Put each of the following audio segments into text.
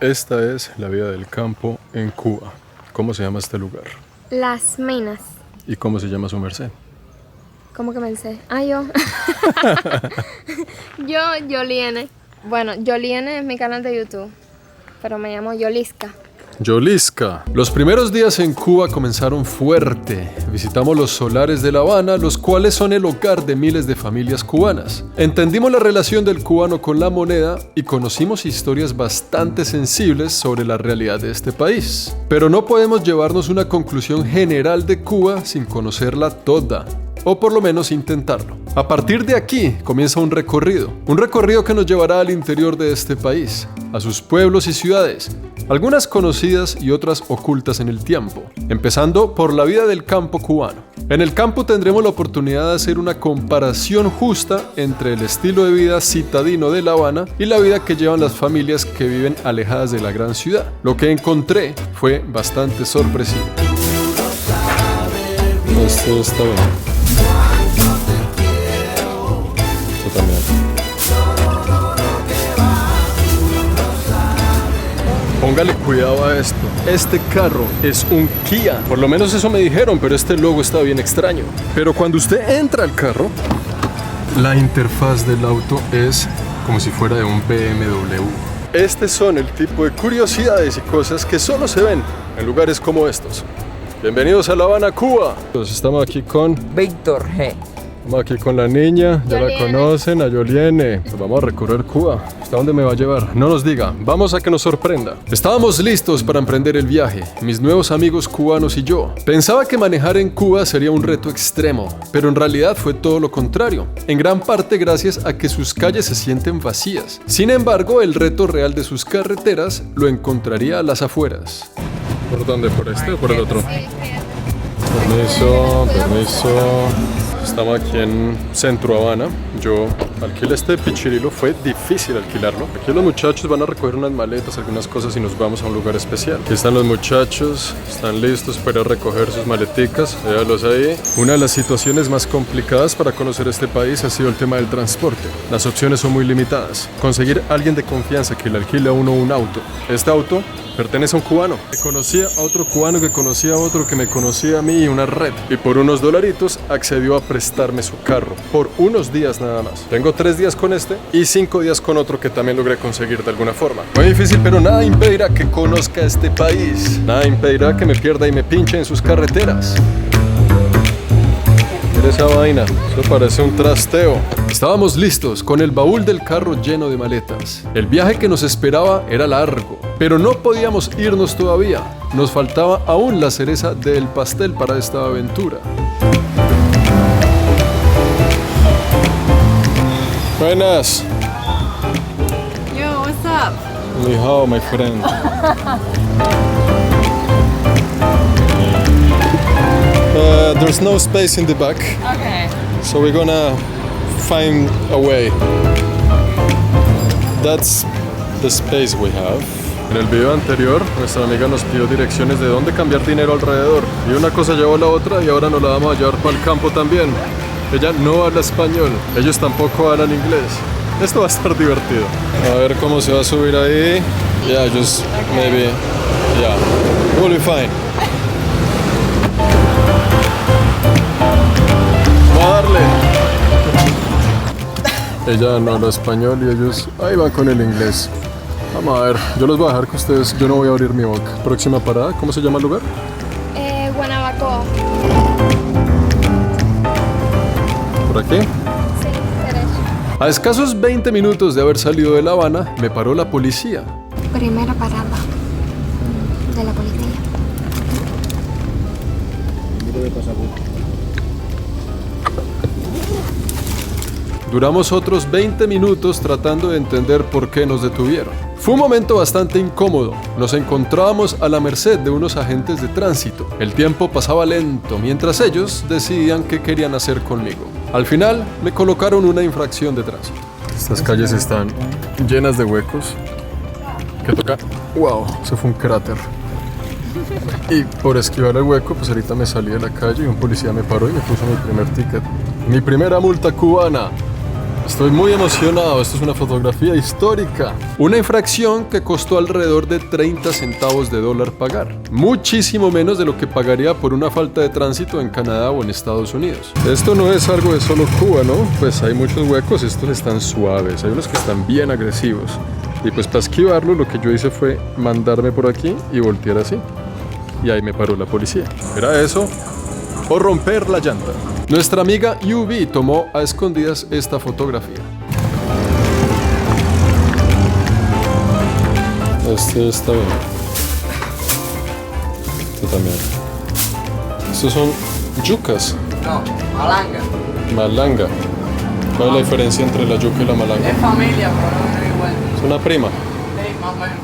Esta es la vida del campo en Cuba. ¿Cómo se llama este lugar? Las Minas. ¿Y cómo se llama su merced? ¿Cómo que me sé? Yo. Yoliene. Bueno, Yoliene es mi canal de YouTube, pero me llamo Yolisca. Yolisca. Los primeros días en Cuba comenzaron fuerte. Visitamos los solares de La Habana, los cuales son el hogar de miles de familias cubanas. Entendimos la relación del cubano con la moneda y conocimos historias bastante sensibles sobre la realidad de este país. Pero no podemos llevarnos una conclusión general de Cuba sin conocerla toda, o por lo menos intentarlo. A partir de aquí comienza un recorrido que nos llevará al interior de este país, a sus pueblos y ciudades, algunas conocidas y otras ocultas en el tiempo, empezando por la vida del campo cubano. En el campo tendremos la oportunidad de hacer una comparación justa entre el estilo de vida citadino de La Habana y la vida que llevan las familias que viven alejadas de la gran ciudad. Lo que encontré fue bastante sorpresivo. Esto está bien. Esto también. Póngale cuidado a esto. Este carro es un Kia. Por lo menos eso me dijeron, pero este logo está bien extraño. Pero cuando usted entra al carro, la interfaz del auto es como si fuera de un BMW. Estos son el tipo de curiosidades y cosas que solo se ven en lugares como estos. Bienvenidos a La Habana, Cuba. Entonces estamos aquí con Víctor G. Estamos aquí con la niña, ya la conocen, a Yoliene. Pues vamos a recorrer Cuba. ¿Hasta dónde me va a llevar? No nos diga, vamos a que nos sorprenda. Estábamos listos para emprender el viaje, mis nuevos amigos cubanos y yo. Pensaba que manejar en Cuba sería un reto extremo, pero en realidad fue todo lo contrario. En gran parte gracias a que sus calles se sienten vacías. Sin embargo, el reto real de sus carreteras lo encontraría a las afueras. ¿Por dónde? ¿Por este o por el otro? Permiso. Estamos aquí en Centro Habana. Yo alquilé este pichirilo, fue difícil alquilarlo. Aquí los muchachos van a recoger unas maletas, algunas cosas y nos vamos a un lugar especial. Aquí están los muchachos, están listos para recoger sus maleticas. Véalos ahí. Una de las situaciones más complicadas para conocer este país ha sido el tema del transporte. Las opciones son muy limitadas. Conseguir a alguien de confianza que le alquile a uno un auto. Este auto pertenece a un cubano. Me conocía a otro cubano que conocía a otro que me conocía a mí y una red. Y por unos dolaritos accedió a prestarme su carro. Por unos días nada más. Tengo 3 días con este y 5 días con otro que también logré conseguir de alguna forma. Muy difícil, pero nada impedirá que conozca este país. Nada impedirá que me pierda y me pinche en sus carreteras. Mira esa vaina, eso parece un trasteo. Estábamos listos, con el baúl del carro lleno de maletas. El viaje que nos esperaba era largo, pero no podíamos irnos todavía. Nos faltaba aún la cereza del pastel para esta aventura. Buenas. Yo, what's up? Ni hao, my friend. There's no space in the back, Okay. so we're gonna find a way. That's the space we have. En el video anterior, nuestra amiga nos pidió direcciones de dónde cambiar dinero alrededor. Y una cosa llevó a la otra y ahora nos la vamos a llevar para el campo también. Ella no habla español, ellos tampoco hablan inglés. Esto va a estar divertido. A ver cómo se va a subir ahí. Yeah, just maybe. Yeah, we'll be fine. Vamos a darle. Ella no habla español y ellos ahí van con el inglés. Vamos a ver, yo los voy a dejar que ustedes, yo no voy a abrir mi boca. Próxima parada, ¿cómo se llama el lugar? Guanabacoa. ¿Por aquí? Sí, derecho. A escasos 20 minutos de haber salido de La Habana, me paró la policía. Primera parada de la policía. Duramos otros 20 minutos tratando de entender por qué nos detuvieron. Fue un momento bastante incómodo. Nos encontrábamos a la merced de unos agentes de tránsito. El tiempo pasaba lento mientras ellos decidían qué querían hacer conmigo. Al final, me colocaron una infracción de tránsito. Estas calles están llenas de huecos. ¿Qué toca? ¡Wow! Eso fue un cráter. Y por esquivar el hueco, pues ahorita me salí de la calle y un policía me paró y me puso mi primer ticket. Mi primera multa cubana. Estoy muy emocionado, esto es una fotografía histórica. Una infracción que costó alrededor de 30 centavos de dólar pagar. Muchísimo menos de lo que pagaría por una falta de tránsito en Canadá o en Estados Unidos. Esto no es algo de solo Cuba, ¿no? Pues hay muchos huecos, estos están suaves, hay unos que están bien agresivos. Y pues para esquivarlo lo que yo hice fue mandarme por aquí y voltear así. Y ahí me paró la policía. ¿Era eso? O romper la llanta. Nuestra amiga UV tomó a escondidas esta fotografía. Este está bien. Este también. Estos son yucas. No, malanga. Malanga. ¿Cuál es la diferencia entre la yuca y la malanga? Es familia, pero no es igual. Es una prima. Sí, más o menos.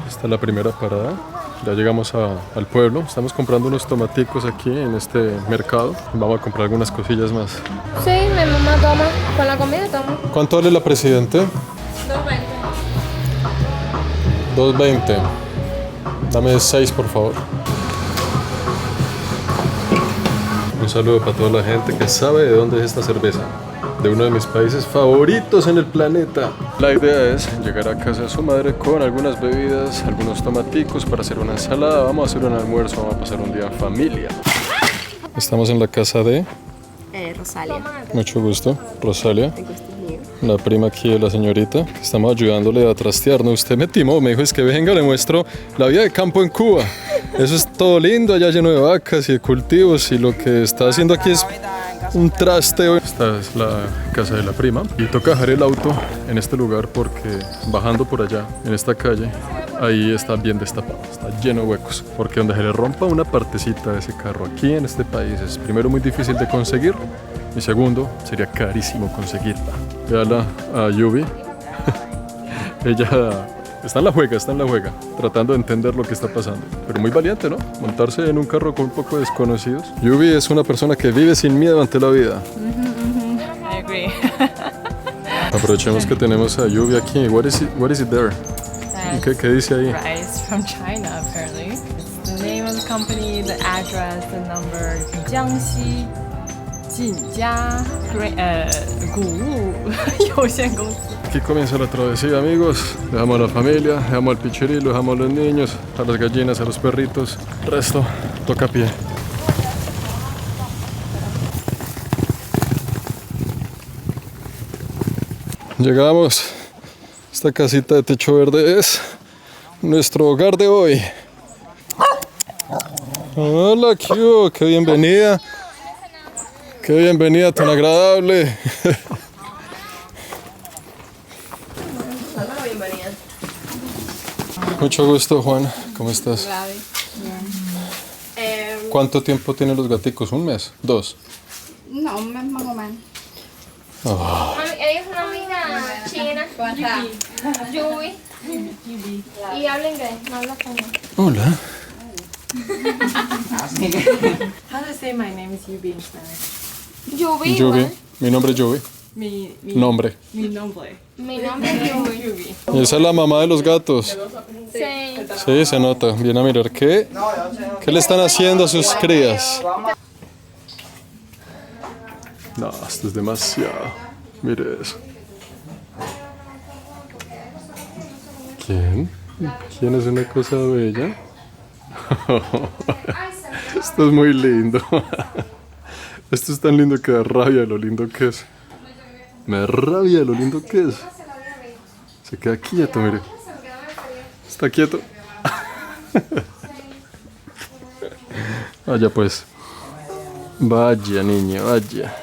Esta es la primera parada. Ya llegamos al pueblo. Estamos comprando unos tomaticos aquí en este mercado. Vamos a comprar algunas cosillas más. Sí, mi mamá toma. Con la comida toma. ¿Cuánto vale la Presidente? 2.20. 2.20. Dame 6, por favor. Un saludo para toda la gente que sabe de dónde es esta cerveza. De uno de mis países favoritos en el planeta. La idea es llegar a casa de su madre con algunas bebidas, algunos tomaticos para hacer una ensalada. Vamos a hacer un almuerzo, vamos a pasar un día en familia. Estamos en la casa de... Rosalia. Mucho gusto, Rosalia. La prima aquí de la señorita. Estamos ayudándole a trastear, ¿no? Usted me timó, me dijo, es que venga, le muestro la vida de campo en Cuba. Eso es todo lindo, allá lleno de vacas y de cultivos, y lo que está haciendo aquí es un trasteo. Esta es la casa de la prima y toca dejar el auto en este lugar porque bajando por allá, en esta calle, ahí está bien destapado, está lleno de huecos, porque donde se le rompa una partecita de ese carro aquí en este país es primero muy difícil de conseguir y segundo sería carísimo conseguirla. Véala a Yubi. Ella está en la juega, tratando de entender lo que está pasando. Pero muy valiente, ¿no? Montarse en un carro con un poco de desconocidos. Yubi es una persona que vive sin miedo ante la vida. I agree. Aprovechemos que tenemos a Yubi aquí. What is it there? ¿Qué dice ahí? Rice from China, apparently. It's the name of the company, the address, the number. Jiangxi Jinjia Guwu 有限公司. Aquí comienza la travesía, amigos. Dejamos a la familia, dejamos al pichirilo, dejamos a los niños, a las gallinas, a los perritos. El resto toca a pie. Llegamos. Esta casita de techo verde es nuestro hogar de hoy. Hola, Q, qué bienvenida. Qué bienvenida tan agradable. Mucho gusto, Juan. ¿Cómo estás? ¿Cuánto tiempo tienen los gaticos? ¿Un mes? ¿2? No, un mes más o menos. Ella es una amiga china. Yubi. Y habla inglés, no habla español. Hola. How to say my name is Yubi in Spanish? Yubi. Yubi. igual. Mi nombre es Yubi. Mi Nombre. Mi nombre. Mi nombre es Yubi. Yubi. Y esa es la mamá de los gatos. Sí. Sí, se nota. Viene a mirar qué le están haciendo a sus crías. No, esto es demasiado. Mire eso. ¿Quién? ¿Quién es una cosa bella? Esto es muy lindo. Esto es tan lindo que da rabia de lo lindo que es. Me da rabia de lo lindo que es. Se queda quieto, mire. Está quieto. Vaya pues. Vaya niño, vaya.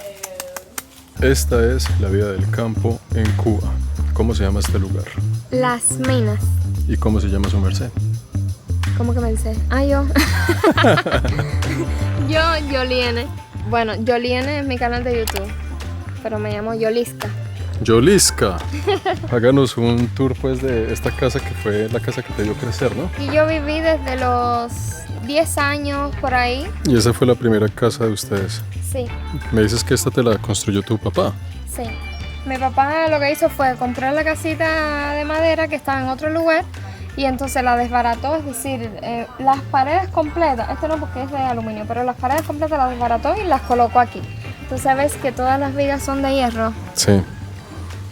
Esta es la vida del campo en Cuba. ¿Cómo se llama este lugar? Las Minas. ¿Y cómo se llama su merced? ¿Cómo que me dice? Ah, yo. Yoliene. Bueno, Yoliene es mi canal de YouTube. Pero me llamo Yoliska. Yoliska. Háganos un tour pues de esta casa que fue la casa que te dio crecer, ¿no? Y yo viví desde los 10 años por ahí. Y esa fue la primera casa de ustedes. Sí, Me dices que esta te la construyó tu papá. sí. Mi papá lo que hizo fue comprar la casita de madera que estaba en otro lugar y entonces la desbarató, es decir, las paredes completas, este no porque es de aluminio, pero las paredes completas las desbarató y las colocó aquí. Entonces ves que todas las vigas son de hierro. Sí.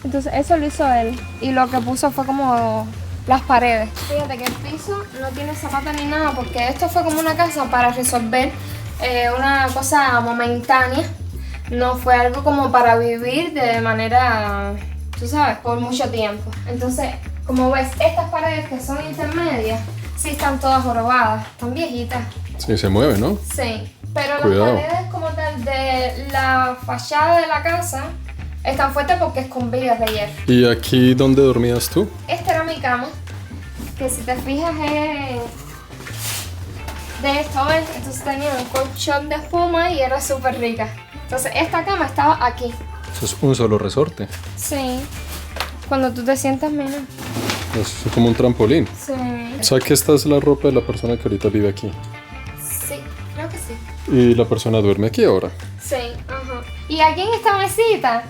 Entonces eso lo hizo él y lo que puso fue como las paredes. Fíjate que el piso no tiene zapatos ni nada porque esto fue como una casa para resolver una cosa momentánea. No fue algo como para vivir de manera, tú sabes, por mucho tiempo. Entonces, como ves, estas paredes que son intermedias, sí están todas jorobadas, están viejitas. Sí, se mueve, ¿no? Sí, pero Cuidado. las paredes como tal de la fachada de la casa están fuertes porque es con vigas de hierro. ¿Y aquí dónde dormías tú? Esta era mi cama, que si te fijas es de esto, ¿ves? Entonces tenía un colchón de espuma y era súper rica. Entonces esta cama estaba aquí. Eso es un solo resorte. Sí. Cuando tú te sientas, mira. Es como un trampolín. Sí. O sea que esta es la ropa de la persona que ahorita vive aquí. Sí, creo que sí. Y la persona duerme aquí ahora. Sí, ajá. Y aquí en esta mesita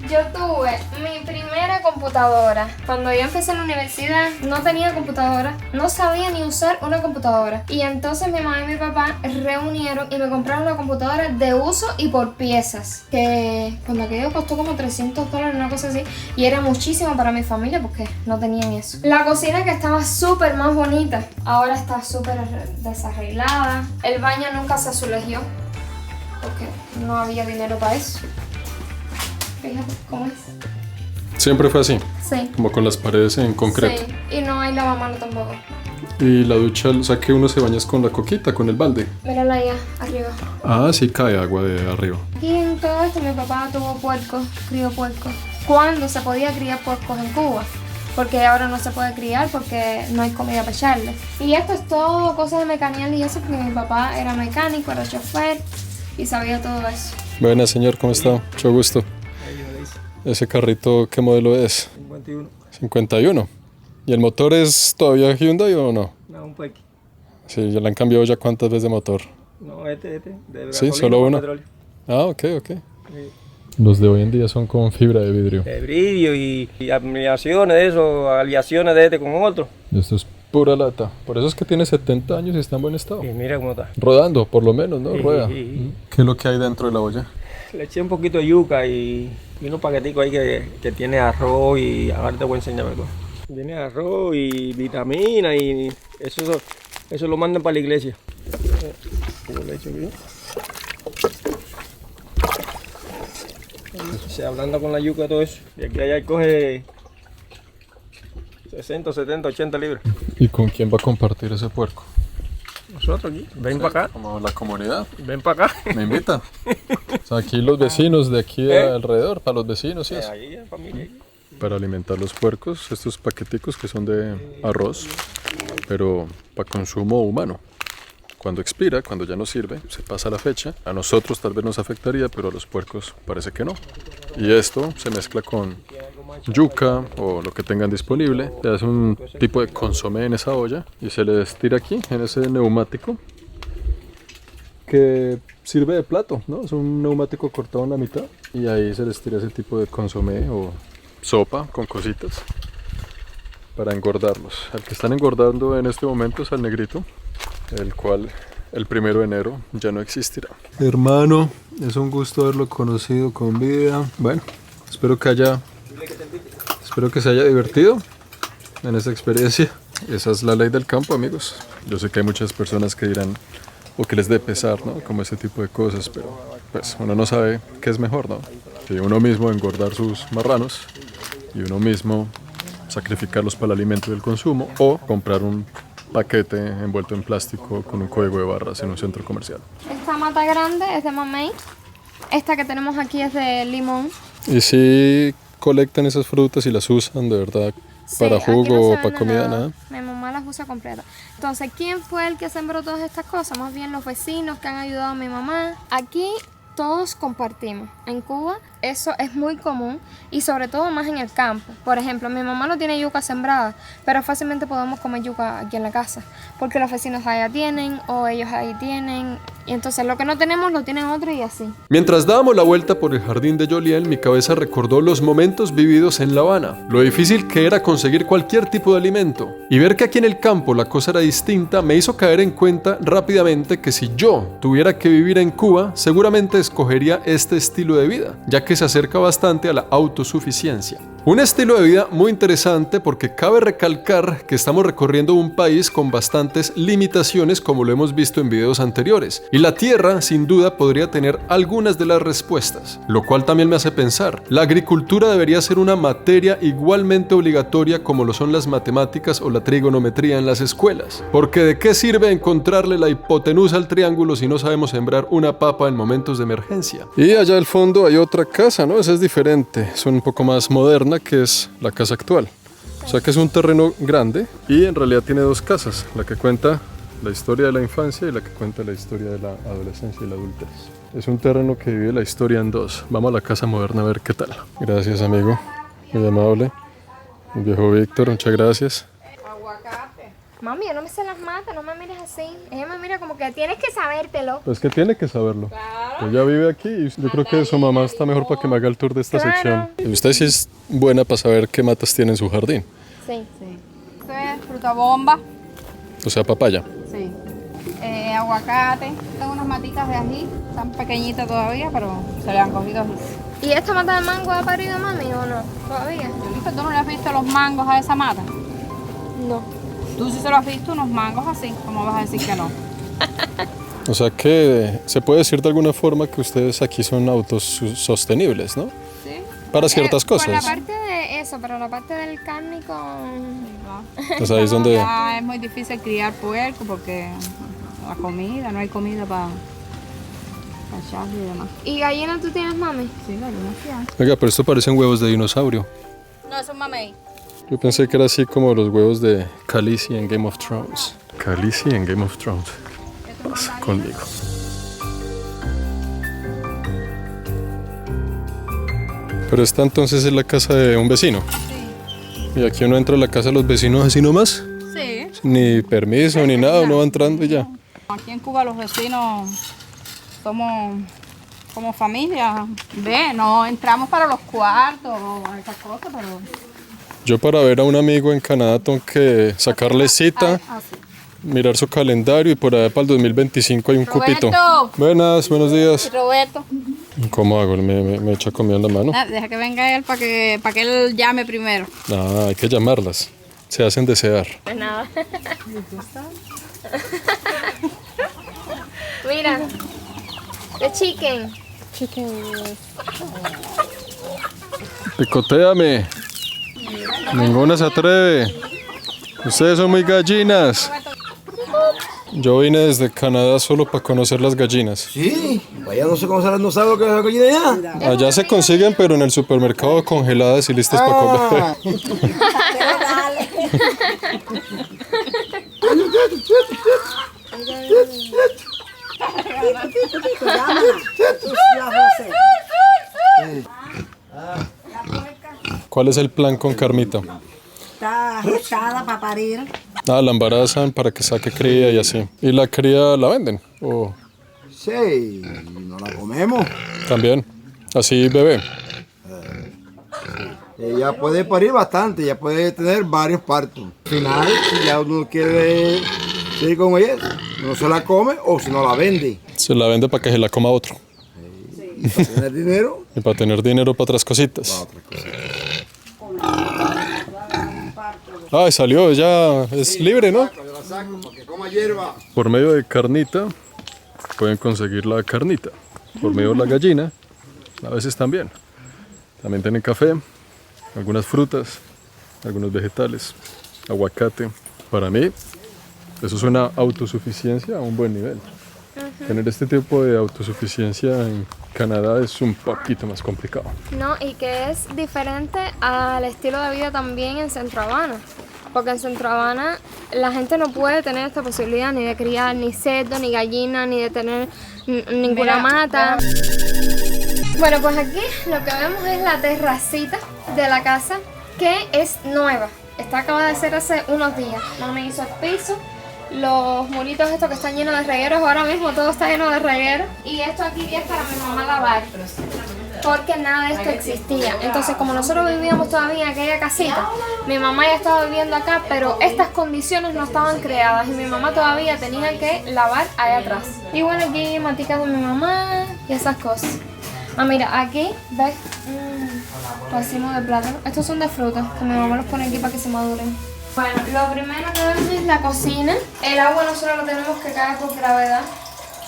yo tuve mi primera computadora. Cuando yo empecé en la universidad no tenía computadora, no sabía ni usar una computadora. Y entonces mi mamá y mi papá reunieron y me compraron una computadora de uso y por piezas. Que cuando aquello costó como $300, una cosa así. Y era muchísimo para mi familia porque no tenían eso. La cocina que estaba súper más bonita, ahora está súper desarreglada. El baño nunca se azuleció porque no había dinero para eso. Fíjate cómo es. Siempre fue así, Sí. como con las paredes en concreto. Sí. Y no hay lavamanos tampoco. Y la ducha, o sea que uno se baña con la coquita, con el balde. Mírala allá, arriba. Ah, sí cae agua de arriba. Aquí en todo esto mi papá tuvo puercos, crió puercos. ¿Cuándo se podía criar puercos en Cuba? Porque ahora no se puede criar porque no hay comida para echarles. Y esto es todo cosas de mecanical y eso porque mi papá era mecánico, era chofer y sabía todo eso. Buenas, señor, ¿cómo está? Mucho gusto. ¿Ese carrito qué modelo es? 51. 51. ¿Y el motor es todavía Hyundai o no? No, un Pequi. Sí, ya le han cambiado ya cuántas veces de motor. No, de Sí, gasolina solo con uno. petróleo. Ah, ok. Los de hoy en día son con fibra de vidrio. De brillo y aleaciones de eso, aleaciones de este con otro. Esto es pura lata. Por eso es que tiene 70 años y está en buen estado. Y mira cómo está. Rodando, por lo menos, ¿no? Sí, Rueda. sí. ¿Qué es lo que hay dentro de la olla? Le eché un poquito de yuca y unos paqueticos ahí que tiene arroz y ahora te voy a enseñar algo. Tiene arroz y vitamina y eso lo mandan para la iglesia. Yo le echo aquí. Se ablanda con la yuca todo eso. Y aquí allá coge 60, 70, 80 libras. ¿Y con quién va a compartir ese puerco? Nosotros aquí. Ven para acá. Como la comunidad. Ven para acá. ¿Me invita? O sea, aquí los vecinos de aquí alrededor, para los vecinos y eso. Ahí, familia. Para alimentar los puercos, estos paqueticos que son de arroz, pero para consumo humano. Cuando expira, cuando ya no sirve, se pasa la fecha. A nosotros tal vez nos afectaría, pero a los puercos parece que no. Y esto se mezcla con yuca o lo que tengan disponible. Se hace un tipo de consomé en esa olla y se les tira aquí, en ese neumático, que sirve de plato, ¿no? Es un neumático cortado en la mitad y ahí se les tira ese tipo de consomé o sopa con cositas para engordarlos. El que están engordando en este momento es al negrito, el cual el 1 de enero ya no existirá. Hermano, es un gusto haberlo conocido con vida. Bueno, espero que se haya divertido en esta experiencia. Esa es la ley del campo, amigos. Yo sé que hay muchas personas que dirán o que les dé pesar, ¿no? Como ese tipo de cosas, pero pues uno no sabe qué es mejor, ¿no? Si uno mismo engordar sus marranos y uno mismo sacrificarlos para el alimento y el consumo, o comprar un paquete envuelto en plástico con un código de barras en un centro comercial. Esta mata grande es de mamey. Esta que tenemos aquí es de limón. ¿Y si colectan esas frutas y las usan de verdad para Sí, aquí no jugo se o para vende comida? Nada. Mi mamá las usa completas. Entonces, ¿quién fue el que sembró todas estas cosas? Más bien los vecinos que han ayudado a mi mamá. Aquí todos compartimos. En Cuba eso es muy común y sobre todo más en el campo. Por ejemplo, mi mamá no tiene yuca sembrada, pero fácilmente podemos comer yuca aquí en la casa, porque los vecinos allá tienen o ellos ahí tienen, y entonces lo que no tenemos lo tienen otros y así. Mientras dábamos la vuelta por el jardín de Joliet, mi cabeza recordó los momentos vividos en La Habana, lo difícil que era conseguir cualquier tipo de alimento, y ver que aquí en el campo la cosa era distinta me hizo caer en cuenta rápidamente que si yo tuviera que vivir en Cuba, seguramente escogería este estilo de vida, ya que se acerca bastante a la autosuficiencia. Un estilo de vida muy interesante porque cabe recalcar que estamos recorriendo un país con bastantes limitaciones como lo hemos visto en videos anteriores, y la tierra sin duda podría tener algunas de las respuestas, lo cual también me hace pensar, la agricultura debería ser una materia igualmente obligatoria como lo son las matemáticas o la trigonometría en las escuelas, porque ¿de qué sirve encontrarle la hipotenusa al triángulo si no sabemos sembrar una papa en momentos de emergencia? Y allá al fondo hay otra casa, ¿no? Esa es diferente, es un poco más moderna, que es la casa actual. O sea que es un terreno grande y en realidad tiene dos casas, la que cuenta la historia de la infancia y la que cuenta la historia de la adolescencia y la adultez. Es un terreno que divide la historia en dos. Vamos a la casa moderna a ver qué tal. Gracias, amigo, muy amable. El viejo Víctor, muchas gracias. Mami, yo no me sé las matas, no me mires así. Ella me mira como que tienes que sabértelo. Pues que tiene que saberlo. Claro. Ella vive aquí y yo creo que su mamá está mejor para que me haga el tour de esta sección. Y usted sí es buena para saber qué matas tiene en su jardín. Sí. Esto es fruta bomba. O sea, papaya. Sí. Aguacate. Tengo unas matitas de ají. Están pequeñitas todavía, pero se le han cogido ají. ¿Y esta mata de mango ha parido mami o no? ¿Todavía? Yolita, ¿tú no le has visto los mangos a esa mata? No. Tú sí se lo has visto, unos mangos así. ¿Cómo vas a decir que no? O sea que se puede decir de alguna forma que ustedes aquí son autosostenibles, ¿no? Sí. Para ciertas cosas. Por la parte de eso, pero la parte del cárnico... Pues ahí es donde... Ya es muy difícil criar puerco porque la comida, no hay comida para cachar y demás. ¿Y gallina tú tienes, mami? Sí, gallinas sí hay. Oiga, pero esto parecen huevos de dinosaurio. No, es un mamey. Yo pensé que era así como los huevos de Khaleesi en Game of Thrones. Khaleesi en Game of Thrones. Pasa conmigo. Pero esta entonces es la casa de un vecino. Sí. Y aquí uno entra a la casa de los vecinos así nomás. Sí. Ni permiso ni nada, uno va entrando y ya. Aquí en Cuba los vecinos somos como familia. Ve, no entramos para los cuartos o esas cosas, pero... Yo para ver a un amigo en Canadá tengo que sacarle cita, mirar su calendario y por allá para el 2025 hay un cupito. Buenos días. Roberto. ¿Cómo hago? Me echa comida en la mano. Deja que venga él para que él llame primero. No, hay que llamarlas. Se hacen desear. Pues nada. Mira. The chicken. Picotéame. Ninguna se atreve. Ustedes son muy gallinas. Yo vine desde Canadá solo para conocer las gallinas. Sí, vaya, no sé cómo no sabe lo que es la gallina ya. Allá se consiguen, pero en el supermercado congeladas y listas para comer. ¿Cuál es el plan con Carmita? Está gestada para parir. Ah, la embarazan para que saque cría y así. ¿Y la cría la venden? ¿O Sí, no la comemos. también? Así bebé. Ella puede parir bastante, ella puede tener varios partos. Al final, si ya uno quiere seguir con ella, no se la come o si no la vende. Se la vende para que se la coma otro. Y para tener dinero, Y para tener dinero para otras cositas. Ay, salió, ya es libre, ¿no? yo la saco para que coma hierba. Por medio de Carnita pueden conseguir la carnita. Por medio de la gallina, a veces también. También tienen café, algunas frutas, algunos vegetales, aguacate. Para mí, eso es una autosuficiencia a un buen nivel. Tener este tipo de autosuficiencia en Canadá es un poquito más complicado. No, y que es diferente al estilo de vida también en Centro Habana. Porque en Centro Habana la gente no puede tener esta posibilidad ni de criar ni cerdo, ni gallina, ni de tener ninguna mata. Bueno, pues aquí lo que vemos es la terracita de la casa, que es nueva. Esta acaba de ser hace unos días. Mami hizo el piso, los muritos estos que están llenos de regueros, ahora mismo todo está lleno de regueros. Y esto aquí es para mi mamá lavar, porque nada de esto existía. Entonces, como nosotros vivíamos todavía en aquella casita, mi mamá ya estaba viviendo acá, pero estas condiciones no estaban creadas y mi mamá todavía tenía que lavar allá atrás. Y bueno, aquí maticas de mi mamá y esas cosas. Ah, mira, aquí, ¿ves? Racimo de plátano. Estos son de frutas, que mi mamá los pone aquí para que se maduren. Bueno, lo primero que vemos es la cocina. El agua nosotros lo tenemos que caer por gravedad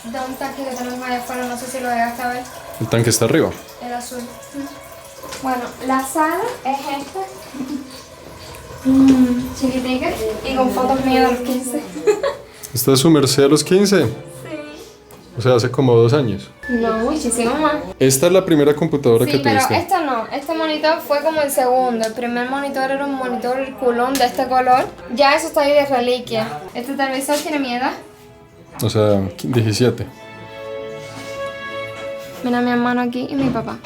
de un tanque que tenemos allá afuera, no sé si lo llegaste a ver. El tanque está arriba. El azul. Bueno, la sala es esta. Chiquitica. Y con fotos mías de los 15. ¿Esta es su merced a los 15? Sí. O sea, hace como 2 años. No, muchísimo más. Esta es la primera computadora que Sí, pero tuviste. esta no. Este monitor fue como el segundo. El primer monitor era un monitor culón de este color. Ya eso está ahí de reliquia. Este televisor tiene mi edad. O sea, 17. Mira mi hermano aquí y mi papá.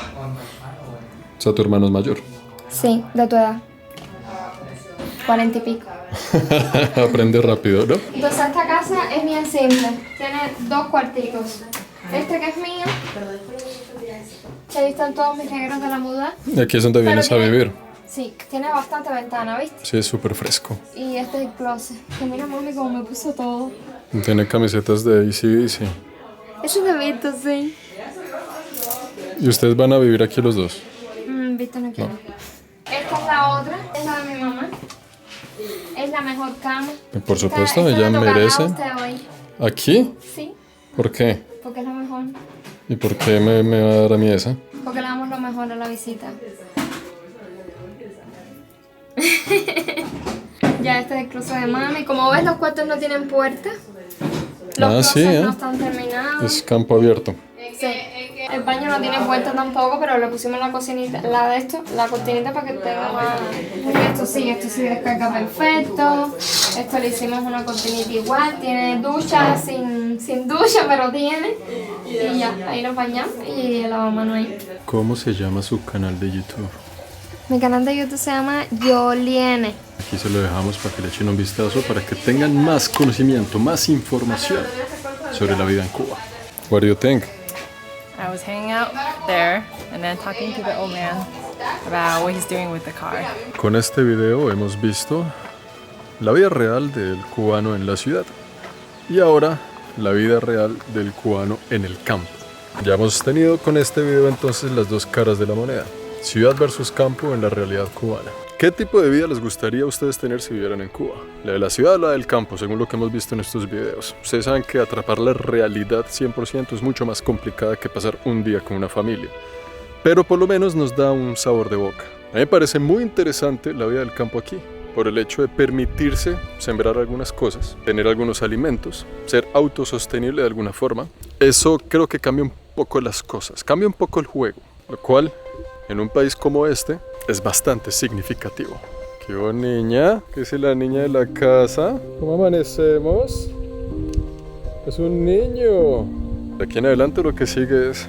O sea, tu hermano es mayor. Sí, de tu edad. 40 y pico. Aprende rápido, ¿no? Entonces esta casa es bien simple. Tiene 2 cuarticos. Este que es mío. Ahí están todos mis regueros de la muda. Y aquí es donde Pero vienes a tiene- vivir. Sí, tiene bastante ventana, ¿viste? Sí, es súper fresco. Y este es el closet. Que mira mami cómo me puso todo. Tiene camisetas de AC/DC. Es una Vito, sí. ¿Y ustedes van a vivir aquí los dos? Vito no quiere. Esta es la otra, es la de mi mamá. Es la mejor cama. Por supuesto, Esta ella le tocará merece. a usted hoy. ¿Aquí? Sí, ¿Por qué? porque es la mejor. ¿Y por qué me va a dar a mí esa? Porque le damos lo mejor a la visita. Ya este es el cruce de mami. Como ves, los cuartos no tienen puerta. Los Sí, closets no están terminados. Es campo abierto. Sí. El baño no tiene puerta tampoco, pero le pusimos la cocinita, la cortinita para que tenga más. Esto sí descarga perfecto. Esto le hicimos una cortinita igual. Tiene ducha sin ducha, pero tiene. Y ya, ahí nos bañamos y el lavamanos ahí. ¿Cómo se llama su canal de YouTube? Mi canal de YouTube se llama Yoliene. Aquí se lo dejamos para que le echen un vistazo, para que tengan más conocimiento, más información sobre la vida en Cuba. What do you think? I was hanging out there and then talking to the old man about what he's doing with the car. Con este video hemos visto la vida real del cubano en la ciudad y ahora la vida real del cubano en el campo. Ya hemos tenido con este video entonces las dos caras de la moneda, ciudad versus campo en la realidad cubana. ¿Qué tipo de vida les gustaría a ustedes tener si vivieran en Cuba? ¿La de la ciudad o la del campo, según lo que hemos visto en estos videos? Ustedes saben que atrapar la realidad 100% es mucho más complicada que pasar un día con una familia, pero por lo menos nos da un sabor de boca. A mí me parece muy interesante la vida del campo aquí, por el hecho de permitirse sembrar algunas cosas, tener algunos alimentos, ser autosostenible de alguna forma. Eso creo que cambia un poco las cosas, cambia un poco el juego, lo cual en un país como este es bastante significativo. ¿Qué hubo, niña? ¿Qué es la niña de la casa? ¿Cómo amanecemos? Es un niño. De aquí en adelante lo que sigue es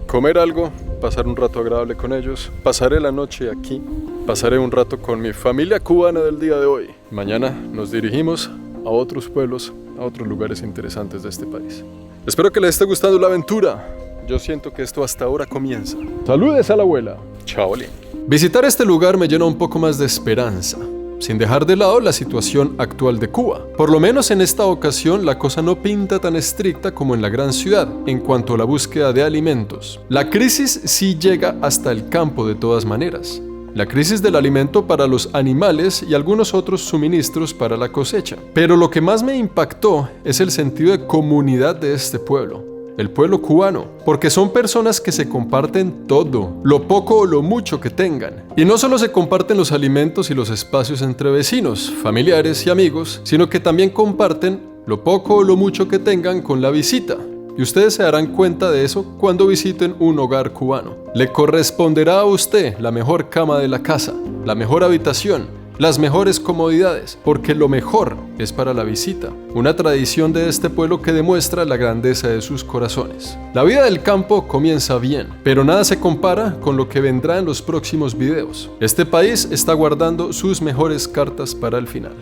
comer algo, pasar un rato agradable con ellos. Pasaré la noche aquí. Pasaré un rato con mi familia cubana del día de hoy. Mañana nos dirigimos a otros pueblos, a otros lugares interesantes de este país. Espero que les esté gustando la aventura. Yo siento que esto hasta ahora comienza. Saludes a la abuela. Chao, Lin. Visitar este lugar me llena un poco más de esperanza, sin dejar de lado la situación actual de Cuba. Por lo menos en esta ocasión la cosa no pinta tan estricta como en la gran ciudad en cuanto a la búsqueda de alimentos. La crisis sí llega hasta el campo de todas maneras. La crisis del alimento para los animales y algunos otros suministros para la cosecha. Pero lo que más me impactó es el sentido de comunidad de este pueblo. El pueblo cubano, porque son personas que se comparten todo, lo poco o lo mucho que tengan. Y no solo se comparten los alimentos y los espacios entre vecinos, familiares y amigos, sino que también comparten lo poco o lo mucho que tengan con la visita. Y ustedes se darán cuenta de eso cuando visiten un hogar cubano. Le corresponderá a usted la mejor cama de la casa, la mejor habitación las mejores comodidades, porque lo mejor es para la visita, una tradición de este pueblo que demuestra la grandeza de sus corazones. La vida del campo comienza bien, pero nada se compara con lo que vendrá en los próximos videos. Este país está guardando sus mejores cartas para el final.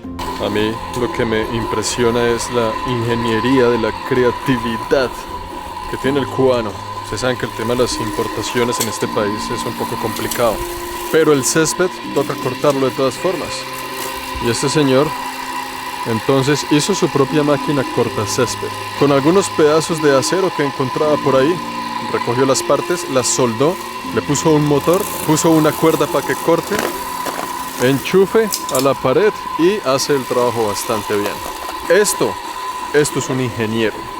A mí lo que me impresiona es la ingeniería de la creatividad que tiene el cubano. Ustedes saben que el tema de las importaciones en este país es un poco complicado, pero el césped toca cortarlo de todas formas. Y este señor entonces hizo su propia máquina corta césped, con algunos pedazos de acero que encontraba por ahí. Recogió las partes, las soldó, le puso un motor, puso una cuerda para que corte, enchufe a la pared y hace el trabajo bastante bien. Esto es un ingeniero.